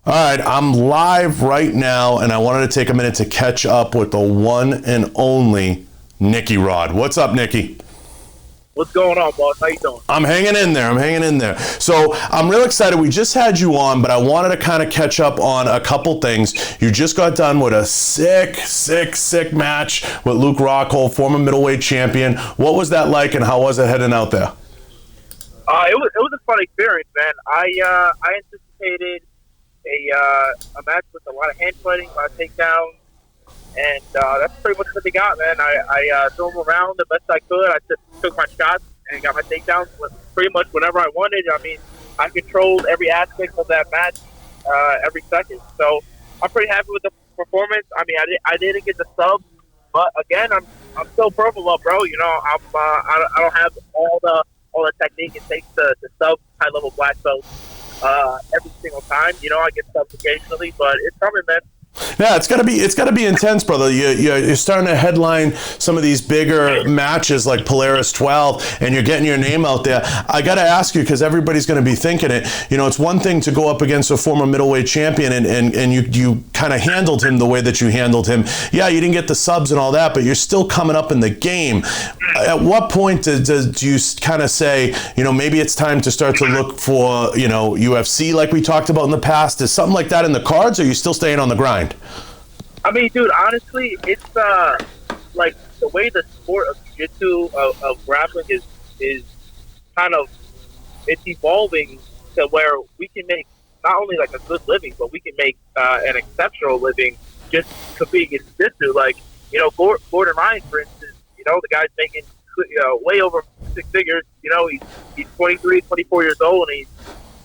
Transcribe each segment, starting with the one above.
All right, I'm live right now, and I wanted to take a minute to catch up with the one and only NickyRod. What's up, Nicky? What's going on, boss? How you doing? I'm hanging in there. So I'm real excited. We just had you on, but I wanted to kind of catch up on a couple things. You just got done with a sick match with Luke Rockhold, former middleweight champion. What was that like, and how was it heading out there? It was a fun experience, man. I anticipated a match with a lot of hand fighting, a lot of takedowns, and that's pretty much what they got, man. I threw them around the best I could. I took my shots and got my takedowns pretty much whenever I wanted. I mean, I controlled every aspect of that match every second. So I'm pretty happy with the performance. I mean, I didn't get the sub, but again, I'm still purple up, bro. You know, I don't have all the technique it takes to sub high level black belt every single time. You know, I get subs occasionally, but it's coming, man. Yeah, it's gotta be intense, brother. You're starting to headline some of these bigger matches like Polaris 12, and you're getting your name out there. I gotta ask you, because everybody's gonna be thinking it. You know, it's one thing to go up against a former middleweight champion, and you kind of handled him the way that you handled him. Yeah, you didn't get the subs and all that, but you're still coming up in the game. At what point do you kind of say, you know, maybe it's time to start to look for, you know, UFC like we talked about in the past? Is something like that in the cards, or are you still staying on the grind? I mean, dude, honestly, it's like the way the sport of jiu-jitsu, of grappling is kind of, it's evolving to where we can make not only like a good living, but we can make an exceptional living just competing against jiu-jitsu. Like, you know, Gordon Ryan, for instance, you know, the guy's making way over six figures. You know, he's 23, 24 years old, and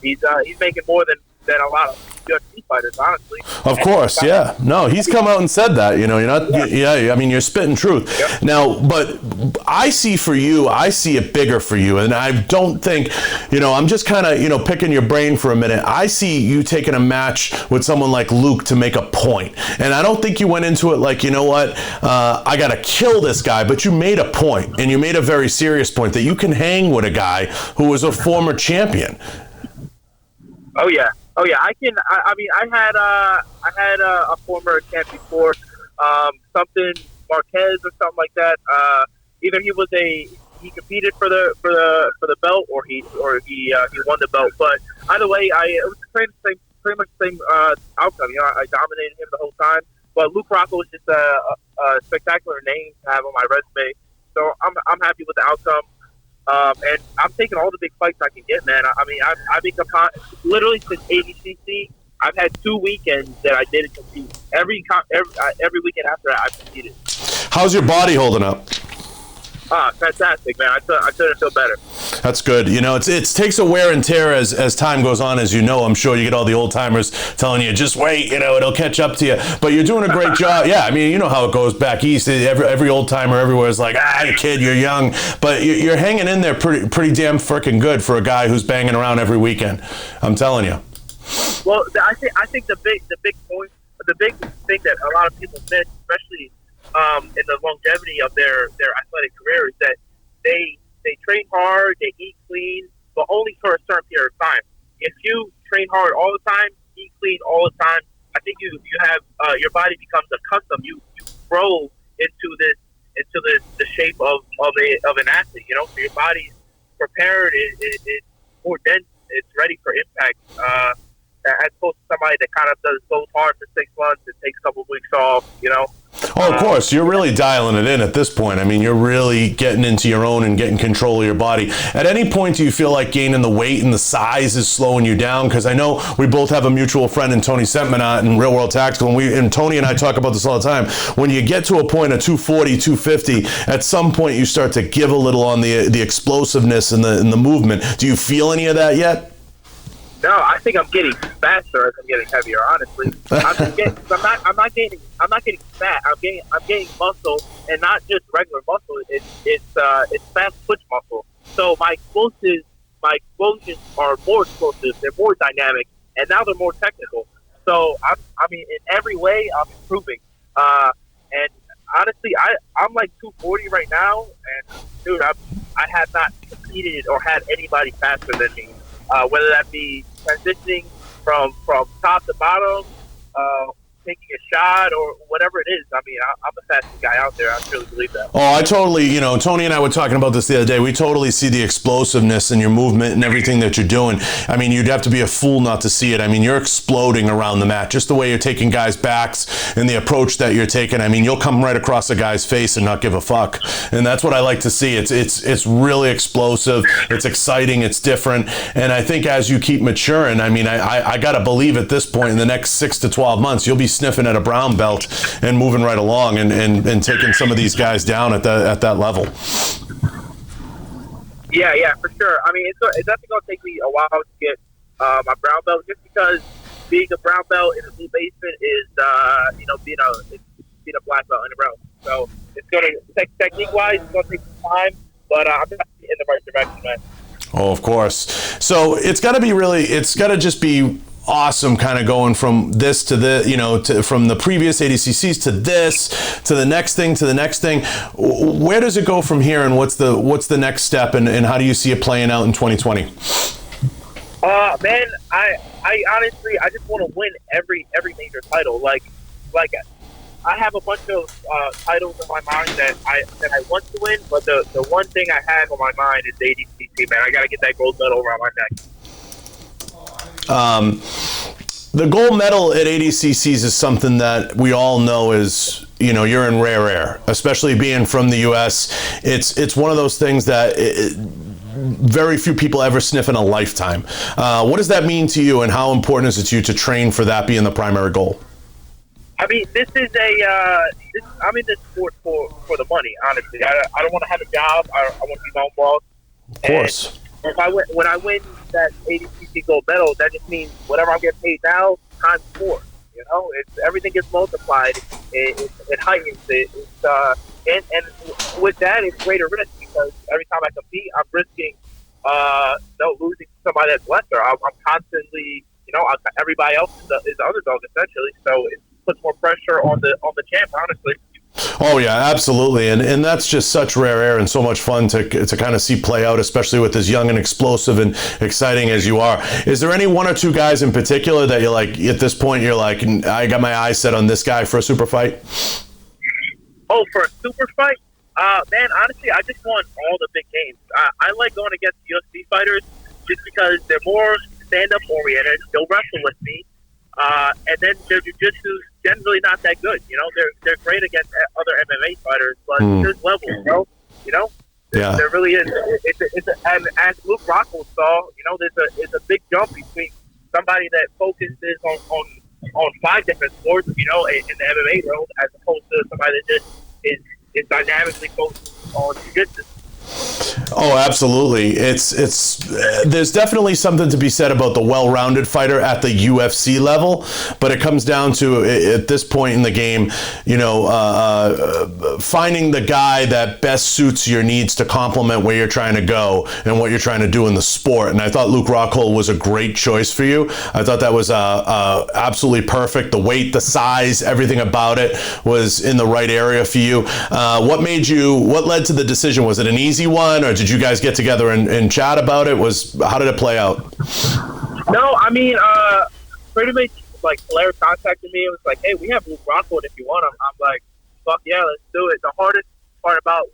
he's making more than a lot of UFC fighters, honestly. Of course, yeah. No, he's come out and said that. You know, you're not. Yeah, I mean, you're spitting truth. Yep. Now, but I see it bigger for you, and I don't think, you know, I'm just kind of, you know, picking your brain for a minute. I see you taking a match with someone like Luke to make a point, and I don't think you went into it like, you know what, I got to kill this guy, but you made a point, and you made a very serious point that you can hang with a guy who was a former champion. Oh yeah. I can. I mean, I had a former champ before, something Marquez or something like that. Either he competed for the belt, or he won the belt. But either way, it was pretty much the same outcome. You know, I dominated him the whole time. But Luke Rockhold was just a spectacular name to have on my resume. So I'm happy with the outcome. And I'm taking all the big fights I can get, man. I mean, I've been literally since ADCC. I've had 2 weekends that I didn't compete. Every weekend after that, I've competed. How's your body holding up? Fantastic, man. I couldn't feel better. That's good. You know, it takes a wear and tear as time goes on, as you know. I'm sure you get all the old timers telling you, just wait, you know, it'll catch up to you. But you're doing a great job. Yeah, I mean, you know how it goes back east. Every old timer everywhere is like, you kid, you're young. But you're hanging in there pretty damn freaking good for a guy who's banging around every weekend. I'm telling you. Well, I think the big thing that a lot of people miss, especially in the longevity of their athletic career, is that they train hard, they eat clean, but only for a certain period of time. If you train hard all the time, eat clean all the time, I think you have your body becomes accustomed. You grow into the shape of an athlete. You know, so your body's prepared, it's more dense, it's ready for impact. As opposed to somebody that kind of goes hard for 6 months and takes a couple of weeks off, you know. Oh, of course. You're really dialing it in at this point. I mean, you're really getting into your own and getting control of your body. At any point, do you feel like gaining the weight and the size is slowing you down? Because I know we both have a mutual friend in Tony Sentmanat in Real World Tactical, and Tony and I talk about this all the time. When you get to a point of 240, 250, at some point you start to give a little on the explosiveness and the movement. Do you feel any of that yet? No, I think I'm getting faster as I'm getting heavier. Honestly, I'm not getting fat. I'm getting muscle, and not just regular muscle. It's fast twitch muscle. So my explosions are more explosive. They're more dynamic, and now they're more technical. So I mean, in every way, I'm improving. And honestly, I'm like 240 right now, and dude, I have not competed or had anybody faster than me. Whether that be transitioning from top to bottom, taking a shot or whatever it is. I mean, I'm the fastest guy out there. I truly believe that. Oh, I totally, Tony and I were talking about this the other day. We totally see the explosiveness in your movement and everything that you're doing. I mean, you'd have to be a fool not to see it. I mean, you're exploding around the mat. Just the way you're taking guys' backs and the approach that you're taking. I mean, you'll come right across a guy's face and not give a fuck. And that's what I like to see. It's really explosive. It's exciting. It's different. And I think as you keep maturing, I mean, I got to believe at this point in the next 6 to 12 months, you'll be sniffing at a brown belt and moving right along and taking some of these guys down at that level. Yeah, for sure. I mean, it's definitely going to take me a while to get my brown belt, just because being a brown belt in the blue basement is, being a black belt in a row. So it's going to, technique-wise, it's going to take some time, but I'm definitely in the right direction, man. Oh, of course. So it's got to just be awesome, kind of going from this to the, from the previous ADCCs to this, to the next thing, Where does it go from here, and what's the next step, and how do you see it playing out in 2020? Man, I honestly, I just want to win every major title. Like I have a bunch of titles in my mind that I want to win, but the one thing I have on my mind is ADCC, man. I got to get that gold medal around my neck. The gold medal at ADCCs is something that we all know is, you're in rare air, especially being from the U.S. It's one of those things that very few people ever sniff in a lifetime. What does that mean to you, and how important is it to you to train for that being the primary goal? I mean, this is I'm in this sport for the money, honestly. I don't want to have a job. I want to be my own boss. Of course. And when I win that ADCC gold medal, that just means whatever I'm getting paid now, times 4. Everything gets multiplied. It heightens it. And with that, it's greater risk, because every time I compete, I'm risking losing to somebody that's lesser. I'm constantly, everybody else is the underdog essentially. So it puts more pressure on the champ, honestly. Oh yeah, absolutely, and that's just such rare air and so much fun to kind of see play out, especially with as young and explosive and exciting as you are. Is there any one or two guys in particular that you're like, at this point, you're like, I got my eyes set on this guy for a super fight? Oh, for a super fight? Man, honestly, I just want all the big games. I like going against UFC fighters just because they're more stand-up oriented. They'll wrestle with me. And then their jiu-jitsu is generally not that good. They're great against other MMA fighters, but there's levels, Yeah. There really is. And as Luke Rockhold saw, there's a big jump between somebody that focuses on 5 different sports, in the MMA world, as opposed to somebody that just is dynamically focused on jiu-jitsu. Oh, absolutely. There's definitely something to be said about the well-rounded fighter at the UFC level, but it comes down to, at this point in the game, finding the guy that best suits your needs to complement where you're trying to go and what you're trying to do in the sport. And I thought Luke Rockhold was a great choice for you. I thought that was absolutely perfect. The weight, the size, everything about it was in the right area for you. What led to the decision? Was it an easy one, or did you guys get together and chat about it? How did it play out? No, I mean, pretty much like Polaris contacted me. It was like, hey, we have Luke Rockhold if you want him. I'm like, fuck yeah, let's do it. The hardest part about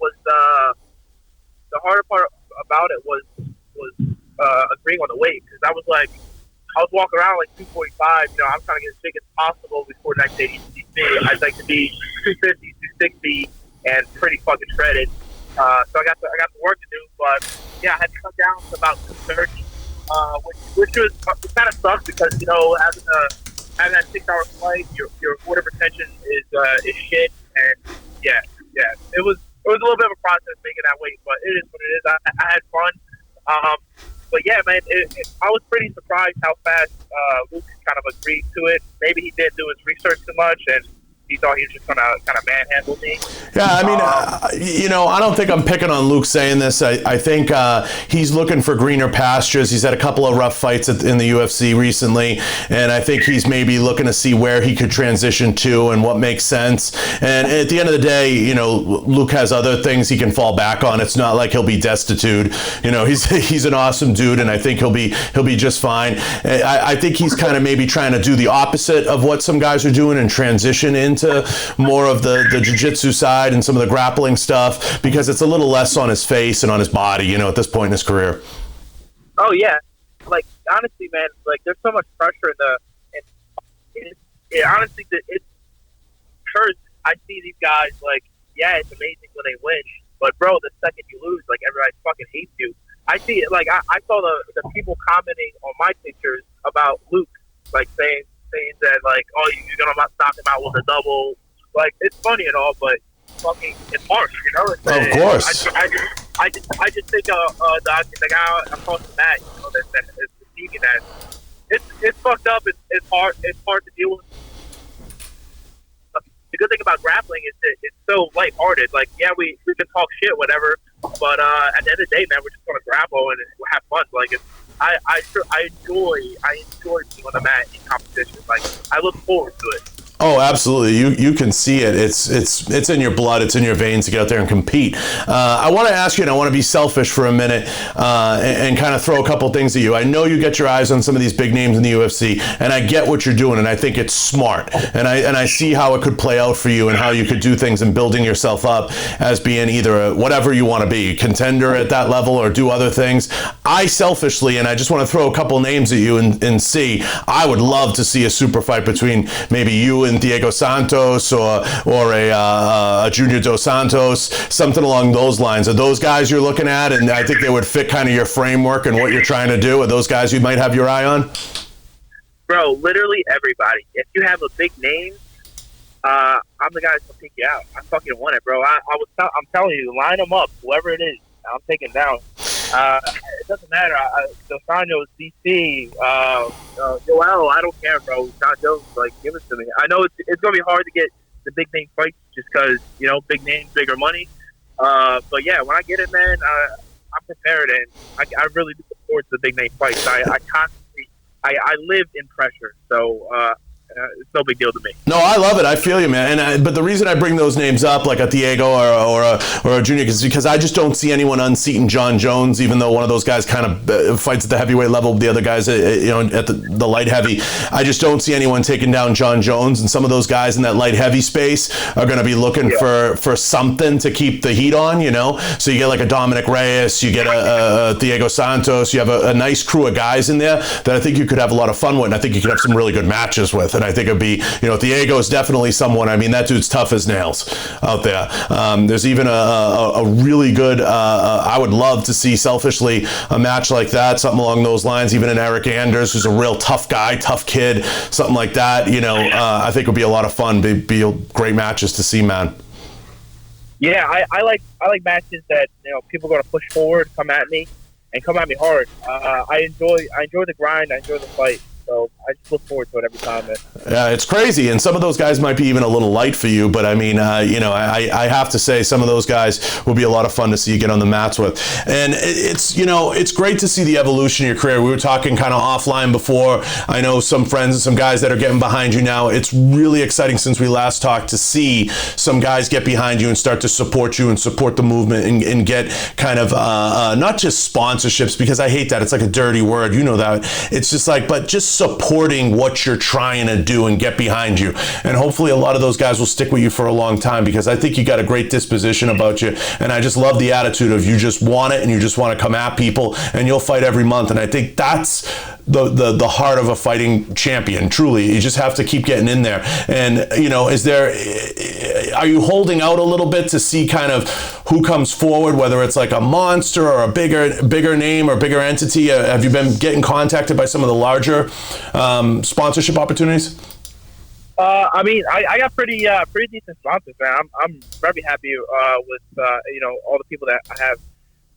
it was agreeing on the weight, because I was walking around like 245. I'm trying to get as big as possible before next ADCC. I'd like to be 250, 260, and pretty fucking shredded. So I got some work to do, but yeah, I had to come down to about 230, which was kind of sucks, because having that 6-hour flight, your water retention is shit, and yeah, it was a little bit of a process making that weight, but it is what it is. I had fun, but yeah, man, I was pretty surprised how fast Luke kind of agreed to it. Maybe he didn't do his research too much, and he thought he was just going to kind of manhandle me. Yeah, I mean, I don't think I'm picking on Luke saying this. I think he's looking for greener pastures. He's had a couple of rough fights in the UFC recently, and I think he's maybe looking to see where he could transition to and what makes sense. And at the end of the day, Luke has other things he can fall back on. It's not like he'll be destitute. He's an awesome dude, and I think he'll be just fine. I think he's kind of maybe trying to do the opposite of what some guys are doing and transition into more of the jiu-jitsu side and some of the grappling stuff, because it's a little less on his face and on his body, at this point in his career. Oh yeah, like honestly, man, like there's so much pressure honestly, it's sure I see these guys like, yeah, it's amazing when they win, but bro, the second you lose, like everybody fucking hates you. I see it, like I saw the people commenting on my pictures about Luke, like saying that like, oh, you're gonna knock him out with a double. Like, it's funny and all, but fucking, it's harsh, Of course. I just think the guy across the mat, that is receiving that. It's fucked up. It's hard to deal with. The good thing about grappling is that it's so lighthearted. Like, yeah, we can talk shit, whatever, but at the end of the day, man, we're just gonna grapple and have fun. Like, I enjoy being on the mat in competition. Like, I look forward to it. Oh, absolutely. You can see it. It's in your blood. It's in your veins to get out there and compete. I want to ask you, and I want to be selfish for a minute and kind of throw a couple things at you. I know you get your eyes on some of these big names in the UFC, and I get what you're doing, and I think it's smart. And I see how it could play out for you and how you could do things and building yourself up as being either whatever you want to be, contender at that level or do other things. I selfishly, and I just want to throw a couple names at you and see, I would love to see a super fight between maybe you and Diego Santos or a Junior Dos Santos, something along those lines. Are those guys you're looking at, and I think they would fit kind of your framework and what you're trying to do? Are those guys you might have your eye on? Bro, literally everybody. If you have a big name, I'm the guy that's going to pick you out. I fucking want it, bro. I'm telling you, line them up, whoever it is. I'm taking down. It doesn't matter. Dos Anjos, DC, Joel, I don't care, bro. John Jones, like, give it to me. I know it's going to be hard to get the big name fights just because, big names, bigger money. But yeah, when I get it, man, I'm prepared, and I really do look forward to the big name fights. I live in pressure, so it's no big deal to me. No, I love it. I feel you, man. But the reason I bring those names up, like a Diego or a Junior, is because I just don't see anyone unseating John Jones, even though one of those guys kind of fights at the heavyweight level. The other guys, at the light heavy. I just don't see anyone taking down John Jones. And some of those guys in that light heavy space are going to be looking for something to keep the heat on, So you get like a Dominic Reyes, you get a Diego Santos, you have a nice crew of guys in there that I think you could have a lot of fun with, and I think you could have some really good matches with. And I think it'd be, Diego is definitely someone. I mean, that dude's tough as nails out there. There's even a really good, I would love to see selfishly a match like that, something along those lines, even an Eric Anders, who's a real tough guy, tough kid, something like that. I think would be a lot of fun, be great matches to see, man. Yeah, I like matches that, people are going to push forward, come at me hard. I enjoy the grind, I enjoy the fight. So I just look forward to it every time, man. Yeah, it's crazy. And some of those guys might be even a little light for you. But I mean, I have to say some of those guys will be a lot of fun to see you get on the mats with. And it's great to see the evolution of your career. We were talking kind of offline before. I know some friends and some guys that are getting behind you now. It's really exciting since we last talked to see some guys get behind you and start to support you and support the movement and get kind of not just sponsorships, because I hate that. It's like a dirty word. You know that. It's just like, but just supporting what you're trying to do and get behind you. And hopefully a lot of those guys will stick with you for a long time, because I think you got a great disposition about you. And I just love the attitude of you just want it and you just want to come at people, and you'll fight every month. And I think that's the heart of a fighting champion. Truly, you just have to keep getting in there. And are you holding out a little bit to see kind of who comes forward, whether it's like a monster or a bigger name or bigger entity? Have you been getting contacted by some of the larger sponsorship opportunities? I mean, I got pretty decent sponsors, man. I'm very happy with all the people that I have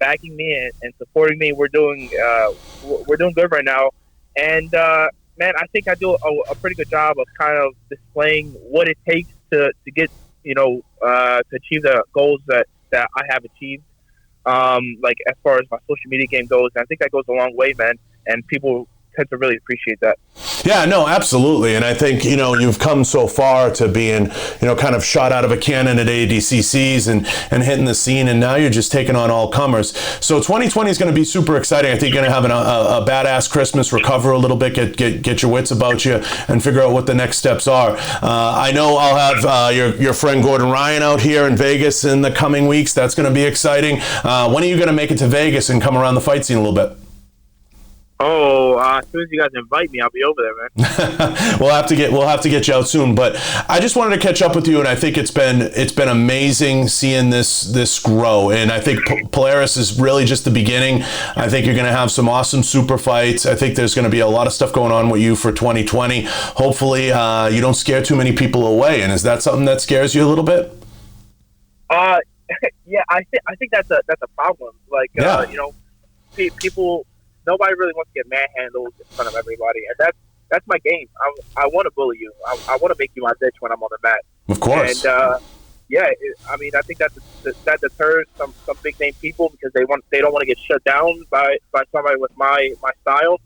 backing me and supporting me. We're doing good right now, and man, I think I do a pretty good job of kind of displaying what it takes to get, to achieve the goals that I have achieved. Like as far as my social media game goes, and I think that goes a long way, man. And people tend to really appreciate that. Yeah, no, absolutely. And I think, you've come so far to being, kind of shot out of a cannon at ADCCs and hitting the scene. And now you're just taking on all comers. So 2020 is going to be super exciting. I think you're going to have a badass Christmas, recover a little bit, get your wits about you and figure out what the next steps are. I know I'll have your friend Gordon Ryan out here in Vegas in the coming weeks. That's going to be exciting. When are you going to make it to Vegas and come around the fight scene a little bit? Oh, as soon as you guys invite me, I'll be over there, man. we'll have to get you out soon. But I just wanted to catch up with you, and I think it's been amazing seeing this grow. And I think Polaris is really just the beginning. I think you're going to have some awesome super fights. I think there's going to be a lot of stuff going on with you for 2020. Hopefully, you don't scare too many people away. And is that something that scares you a little bit? Yeah, I think that's a problem. Like, people. Nobody really wants to get manhandled in front of everybody, and that's my game. I want to bully you. I want to make you my bitch when I'm on the mat. Of course. And I think that deters some big name people because they don't want to get shut down by somebody with my style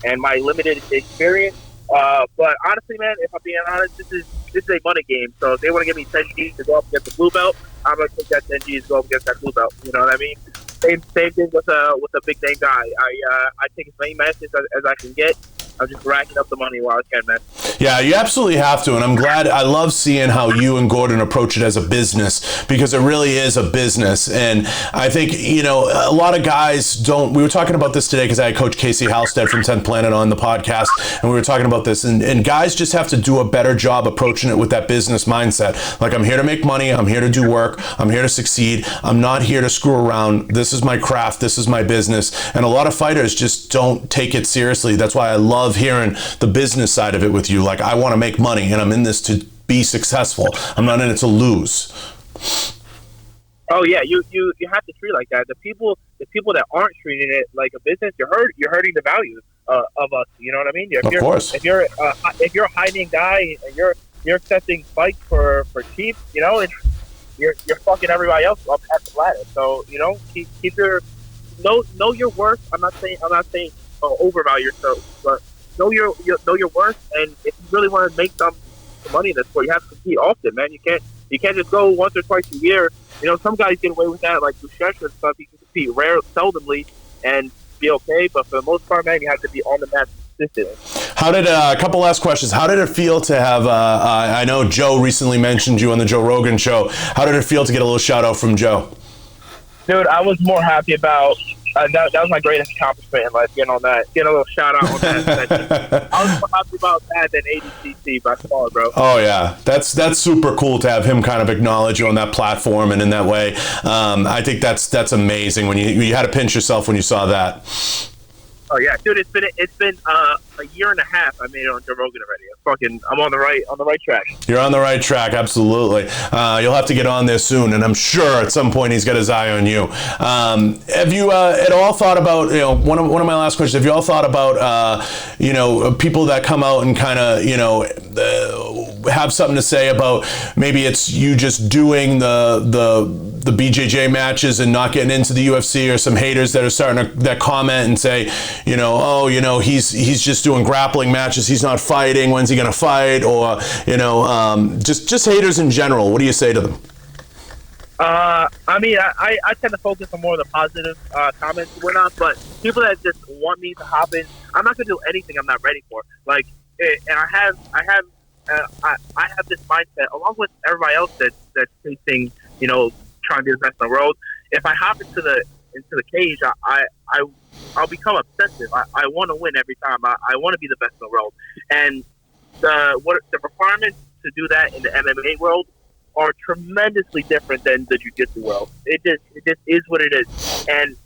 and my limited experience. But honestly, man, if I'm being honest, this is a money game. So if they want to give me 10 G's to go up against the blue belt, I'm gonna take that 10 G's to go up against that blue belt. You know what I mean? Same thing with a big name guy. I take as many matches as I can get. I'm just racking up the money while I can, man. Yeah, you absolutely have to, and I'm glad. I love seeing how you and Gordon approach it as a business, because it really is a business. And I think, a lot of guys don't. We were talking about this today because I had Coach Casey Halstead from 10th Planet on the podcast, and we were talking about this. And guys just have to do a better job approaching it with that business mindset. Like, I'm here to make money. I'm here to do work. I'm here to succeed. I'm not here to screw around. This is my craft. This is my business. And a lot of fighters just don't take it seriously. That's why I love hearing the business side of it with you. Like, I want to make money and I'm in this to be successful. I'm not in it to lose. Oh yeah, you have to treat it like that. The people that aren't treating it like a business, you're hurting the value of us. You know what I mean? Of course. If you're a high-name guy and you're accepting fights for cheap, and you're fucking everybody else up at the ladder. So keep your know your worth. I'm not saying overvalue yourself, but know your worth. And if you really want to make some money in this sport, you have to compete often, man. You can't just go once or twice a year. Some guys get away with that, like Lushesha and stuff. You can compete seldomly and be okay, but for the most part, man, you have to be on the mat consistently. How did a couple last questions? How did it feel to have? I know Joe recently mentioned you on the Joe Rogan show. How did it feel to get a little shout out from Joe? Dude, I was more happy about. That was my greatest accomplishment in life, getting a little shout out on that. I was more happy about that than ADCC by far, bro. Oh yeah, that's super cool to have him kind of acknowledge you on that platform and in that way. I think that's amazing. When you had to pinch yourself when you saw that. Oh yeah, dude, it's been a year and a half. I made it on Joe Rogan already. I'm on the right track. You're on the right track, absolutely. You'll have to get on there soon, and I'm sure at some point he's got his eye on you. Have you at all thought about one of my last questions? Have you all thought about people that come out and kind of have something to say about maybe it's you just doing the BJJ matches and not getting into the UFC, or some haters that are starting to comment and say, he's just doing grappling matches. He's not fighting. When's he going to fight? Or, just haters in general. What do you say to them? I tend to focus on more of the positive comments and whatnot, but people that just want me to hop in, I'm not going to do anything I'm not ready for. Like, and I have this mindset along with everybody else that's chasing, trying to be the best in the world. If I hop into the cage, I'll become obsessive. I want to win every time. I want to be the best in the world. And the requirements to do that in the MMA world are tremendously different than the jiu-jitsu world. It just is what it is. And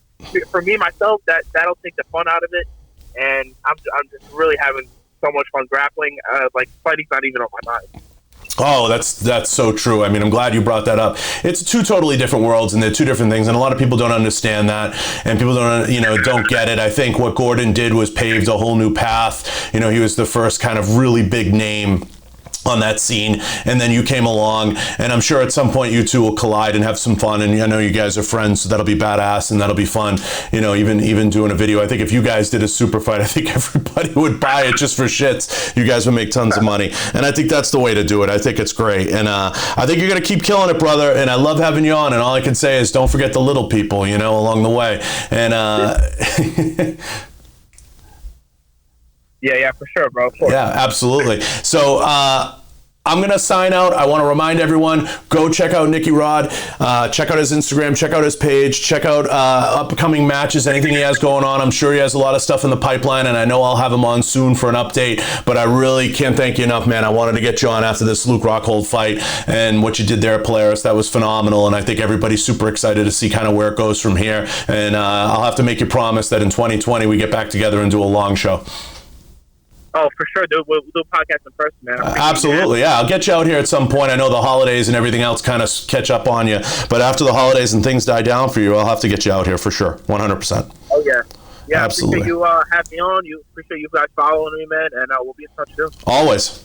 for me, myself, that'll take the fun out of it. And I'm just really having so much fun grappling. Like, fighting's not even on my mind. Oh, that's so true. I mean, I'm glad you brought that up. It's two totally different worlds, and they're two different things, and a lot of people don't understand that, and people don't get it. I think what Gordon did was paved a whole new path. He was the first kind of really big name on that scene, and then you came along, and I'm sure at some point you two will collide and have some fun, and I know you guys are friends, so that'll be badass and that'll be fun, you know, even doing a video. I think if you guys did a super fight, I think everybody would buy it just for shits. You guys would make tons of money, and I think that's the way to do it. I think it's great, and I think you're gonna keep killing it, brother, and I love having you on, and all I can say is don't forget the little people, you know, along the way, and Yeah, for sure, bro. Of course. Yeah, absolutely. So I'm going to sign out. I want to remind everyone, go check out NickyRod. Check out his Instagram. Check out his page. Check out upcoming matches, anything he has going on. I'm sure he has a lot of stuff in the pipeline, and I know I'll have him on soon for an update. But I really can't thank you enough, man. I wanted to get you on after this Luke Rockhold fight and what you did there at Polaris. That was phenomenal, and I think everybody's super excited to see kind of where it goes from here. And I'll have to make you promise that in 2020 we get back together and do a long show. Oh, for sure. We'll do a podcast in person, man. Absolutely, yeah. I'll get you out here at some point. I know the holidays and everything else kind of catch up on you, but after the holidays and things die down for you, I'll have to get you out here for sure, 100%. Oh, yeah. Yeah, absolutely. I appreciate you having me on. Appreciate you guys following me, man, and we'll be in touch soon. Always.